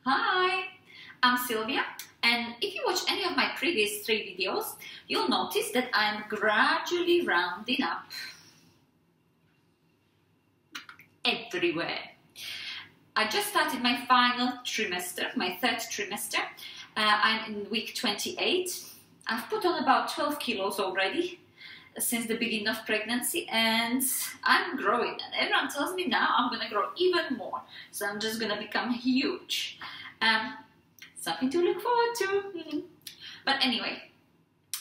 Hi, I'm Sylvia, and if you watch any of my previous 3 videos, you'll notice that I'm gradually rounding up everywhere. I just started my final trimester, my 3rd trimester. I'm in week 28. I've put on about 12 kilos already since the beginning of pregnancy, and I'm growing, and everyone tells me now I'm gonna grow even more, so I'm just gonna become huge. Something to look forward to. But anyway,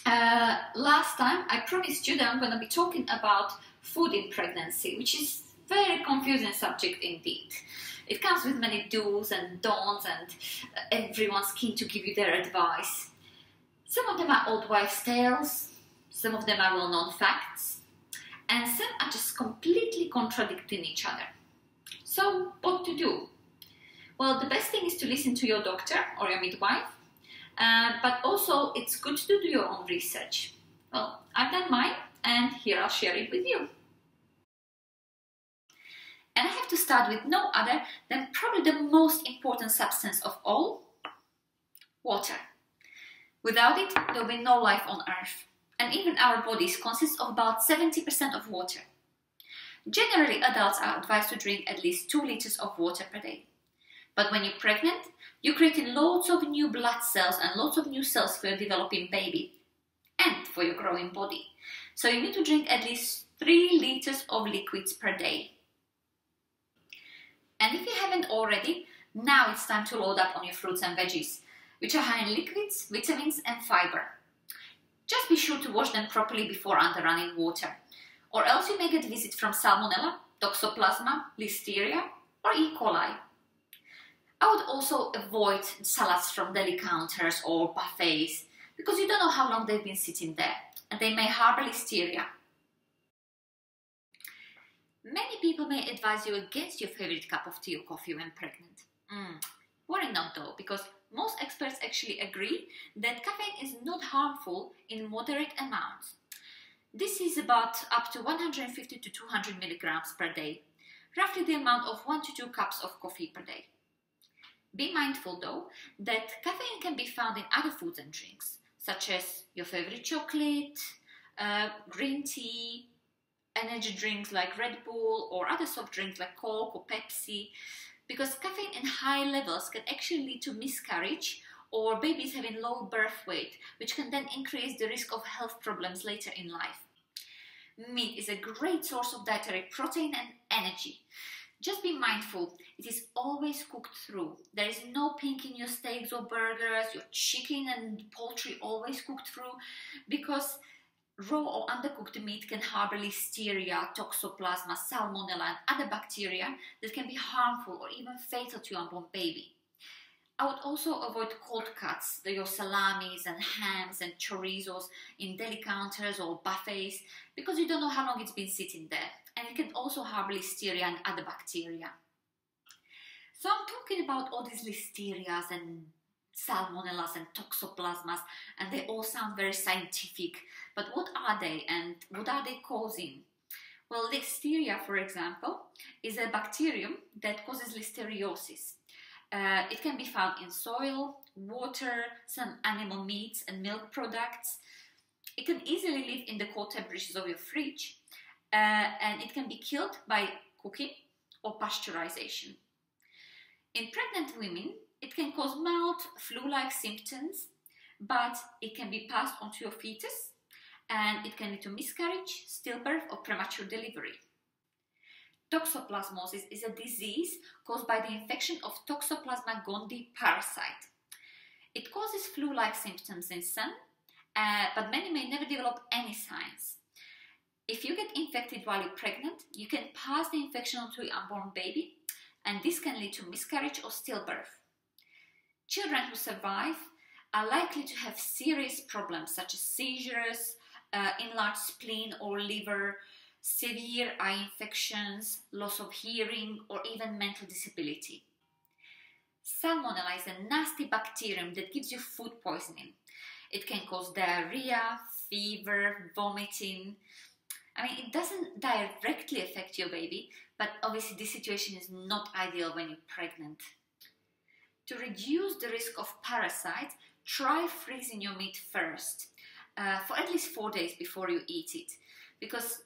last time I promised you that I'm gonna be talking about food in pregnancy, which is a very confusing subject indeed. It comes with many do's and don'ts, and everyone's keen to give you their advice. Some of them are old wives' tales, some of them are well-known facts, and some are just completely contradicting each other. So, what to do? Well, the best thing is to listen to your doctor or your midwife, but also it's good to do your own research. Well, I've done mine, and here I'll share it with you. And I have to start with no other than probably the most important substance of all, water. Without it, there will be no life on Earth. And even our bodies consist of about 70% of water. Generally, adults are advised to drink at least 2 liters of water per day. But when you're pregnant, you're creating loads of new blood cells and lots of new cells for your developing baby and for your growing body. So you need to drink at least 3 liters of liquids per day. And if you haven't already, now it's time to load up on your fruits and veggies, which are high in liquids, vitamins and fiber. Just be sure to wash them properly before under running water, or else you may get visits from Salmonella, Toxoplasma, Listeria or E. coli. I would also avoid salads from deli counters or buffets, because you don't know how long they've been sitting there, and they may harbor Listeria. Many people may advise you against your favorite cup of tea or coffee when pregnant. Worry not though, because most experts actually agree that caffeine is not harmful in moderate amounts. This is about up to 150 to 200 milligrams per day, roughly the amount of 1 to 2 cups of coffee per day. Be mindful though that caffeine can be found in other foods and drinks, such as your favorite chocolate, green tea, energy drinks like Red Bull, or other soft drinks like Coke or Pepsi, because caffeine in high levels can actually lead to miscarriage or babies having low birth weight, which can then increase the risk of health problems later in life. Meat is a great source of dietary protein and energy. Just be mindful, it is always cooked through. There is no pink in your steaks or burgers, your chicken and poultry always cooked through, because raw or undercooked meat can harbor Listeria, Toxoplasma, Salmonella and other bacteria that can be harmful or even fatal to your unborn baby. I would also avoid cold cuts, your salamis and hams and chorizos in deli counters or buffets, because you don't know how long it's been sitting there, and it can also harbor Listeria and other bacteria. So I'm talking about all these Listerias and Salmonellas and Toxoplasmas, and they all sound very scientific, but what are they and what are they causing? Well, Listeria, for example, is a bacterium that causes listeriosis. It can be found in soil, water, some animal meats and milk products. It can easily live in the cold temperatures of your fridge, and it can be killed by cooking or pasteurization. In pregnant women, it can cause mild flu-like symptoms, but it can be passed on to your fetus, and it can lead to miscarriage, stillbirth or premature delivery. Toxoplasmosis is a disease caused by the infection of Toxoplasma gondii parasite. It causes flu-like symptoms in some, but many may never develop any signs. If you get infected while you're pregnant, you can pass the infection on to your unborn baby, and this can lead to miscarriage or stillbirth. Children who survive are likely to have serious problems such as seizures, enlarged spleen or liver, severe eye infections, loss of hearing, or even mental disability. Salmonella is a nasty bacterium that gives you food poisoning. It can cause diarrhea, fever, vomiting. It doesn't directly affect your baby, but obviously this situation is not ideal when you're pregnant. To reduce the risk of parasites, try freezing your meat first for at least 4 days before you eat it, because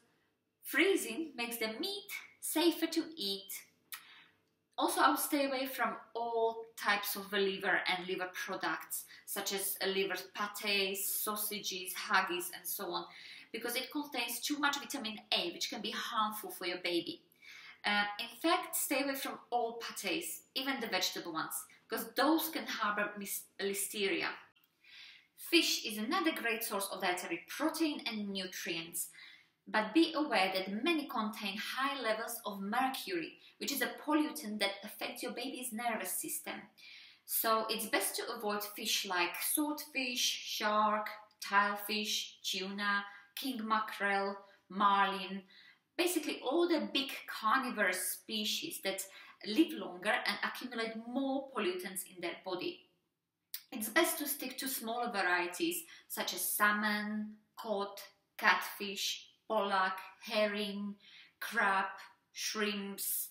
freezing makes the meat safer to eat. Also, I would stay away from all types of liver and liver products, such as liver pâtés, sausages, haggis, and so on, because it contains too much vitamin A, which can be harmful for your baby. In fact, stay away from all pâtés, even the vegetable ones, because those can harbor listeria. Fish is another great source of dietary protein and nutrients, but be aware that many contain high levels of mercury, which is a pollutant that affects your baby's nervous system. So it's best to avoid fish like swordfish, shark, tilefish, tuna, king mackerel, marlin, basically all the big carnivorous species that live longer and accumulate more pollutants in their body. It's best to stick to smaller varieties such as salmon, cod, catfish, pollock, herring, crab, shrimps,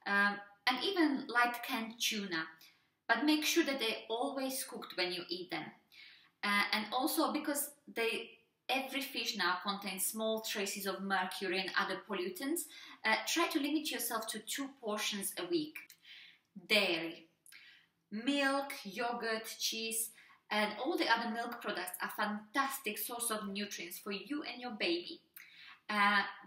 and even light canned tuna. But make sure that they're always cooked when you eat them. And also because every fish now contains small traces of mercury and other pollutants, try to limit yourself to 2 portions a week. Dairy. Milk, yogurt, cheese, and all the other milk products are fantastic source of nutrients for you and your baby.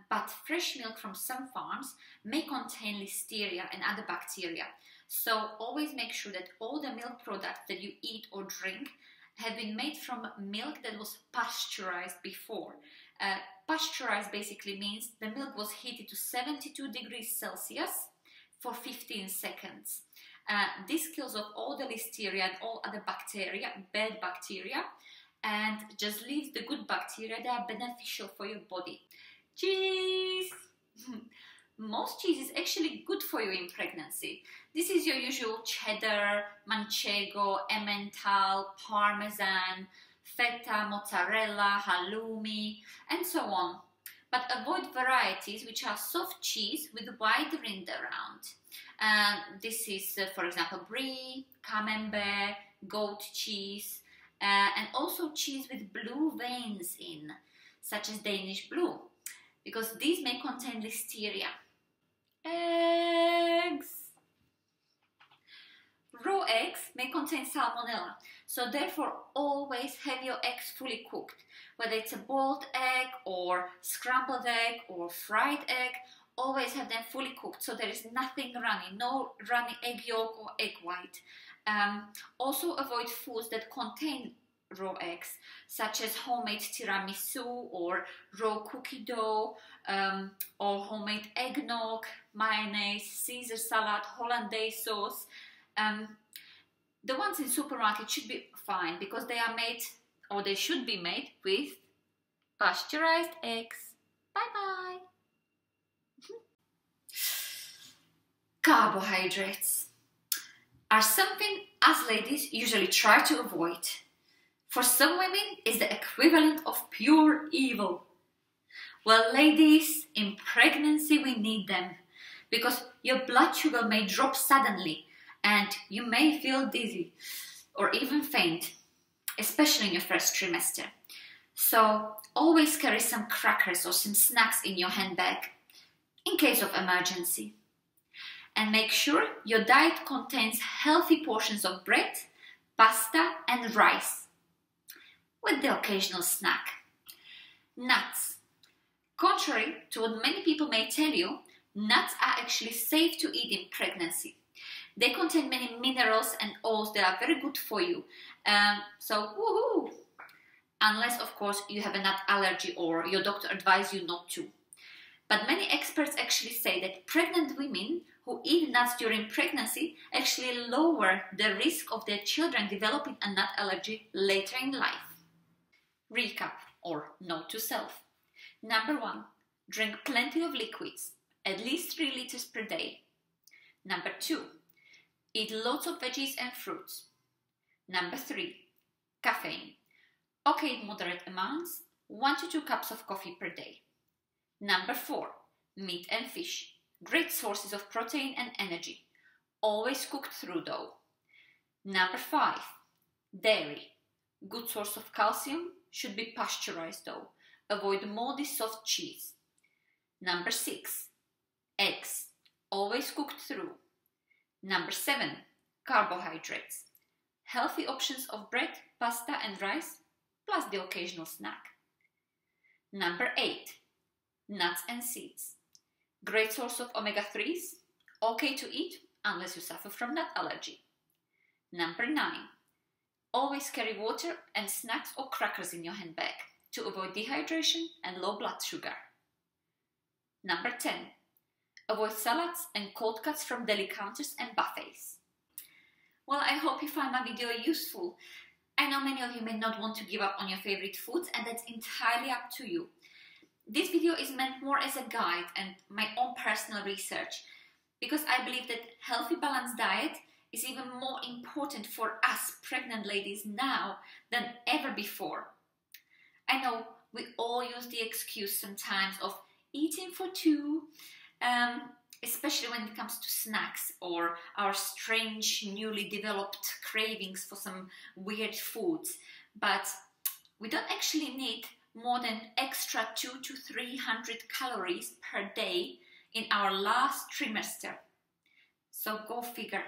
But fresh milk from some farms may contain listeria and other bacteria. So always make sure that all the milk products that you eat or drink have been made from milk that was pasteurized before. Pasteurized basically means the milk was heated to 72 degrees Celsius for 15 seconds. This kills off all the listeria and all other bacteria, bad bacteria, and just leaves the good bacteria that are beneficial for your body. Cheese! Most cheese is actually good for you in pregnancy. This is your usual cheddar, manchego, emmental, parmesan, feta, mozzarella, halloumi, and so on. But avoid varieties which are soft cheese with wide rind around. This is, for example, brie, camembert, goat cheese, and also cheese with blue veins in, such as Danish blue, because these may contain listeria. Eggs! Raw eggs may contain salmonella, so therefore always have your eggs fully cooked. Whether it's a boiled egg or scrambled egg or fried egg, always have them fully cooked so there is nothing runny, no runny egg yolk or egg white. Also avoid foods that contain raw eggs, such as homemade tiramisu or raw cookie dough, or homemade eggnog, mayonnaise, Caesar salad, hollandaise sauce. The ones in supermarket should be fine because they are made, or they should be made, with pasteurized eggs. Bye bye. Carbohydrates are something us ladies usually try to avoid. For some women, it's the equivalent of pure evil. Well, ladies, in pregnancy we need them because your blood sugar may drop suddenly and you may feel dizzy or even faint, especially in your first trimester. So always carry some crackers or some snacks in your handbag in case of emergency. And make sure your diet contains healthy portions of bread, pasta and rice, with the occasional snack. Nuts. Contrary to what many people may tell you, nuts are actually safe to eat in pregnancy. They contain many minerals and oils that are very good for you. So, woohoo! Unless, of course, you have a nut allergy or your doctor advises you not to. But many experts actually say that pregnant women who eat nuts during pregnancy actually lower the risk of their children developing a nut allergy later in life. Recap, or note to self. Number 1, drink plenty of liquids, at least 3 liters per day. Number 2, eat lots of veggies and fruits. Number 3, caffeine. Okay, in moderate amounts, 1 to 2 cups of coffee per day. Number 4, meat and fish. Great sources of protein and energy. Always cooked through though. Number 5, dairy. Good source of calcium, should be pasteurized though. Avoid moldy soft cheese. Number 6, eggs. Always cooked through. Number 7, carbohydrates. Healthy options of bread, pasta and rice, plus the occasional snack. Number 8, nuts and seeds. Great source of omega-3s, okay to eat unless you suffer from nut allergy. Number 9, always carry water and snacks or crackers in your handbag to avoid dehydration and low blood sugar. Number 10, avoid salads and cold cuts from deli counters and buffets. Well, I hope you find my video useful. I know many of you may not want to give up on your favorite foods, and that's entirely up to you. This video is meant more as a guide and my own personal research, because I believe that healthy balanced diet is even more important for us pregnant ladies now than ever before. I know we all use the excuse sometimes of eating for two, especially when it comes to snacks or our strange newly developed cravings for some weird foods, but we don't actually need more than extra 200 to 300 calories per day in our last trimester. So go figure.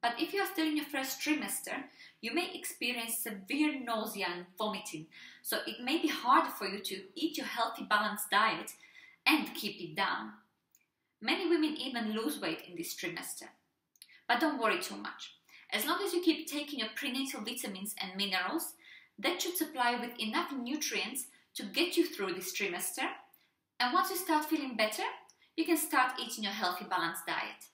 But if you are still in your first trimester, you may experience severe nausea and vomiting, so it may be harder for you to eat your healthy balanced diet and keep it down. Many women even lose weight in this trimester. But don't worry too much. As long as you keep taking your prenatal vitamins and minerals, that should supply you with enough nutrients to get you through this trimester. And once you start feeling better, you can start eating your healthy balanced diet.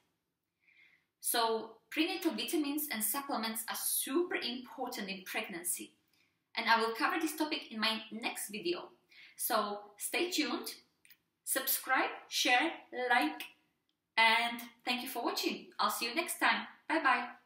So prenatal vitamins and supplements are super important in pregnancy. And I will cover this topic in my next video. So stay tuned, subscribe, share, like, and thank you for watching. I'll see you next time. Bye bye.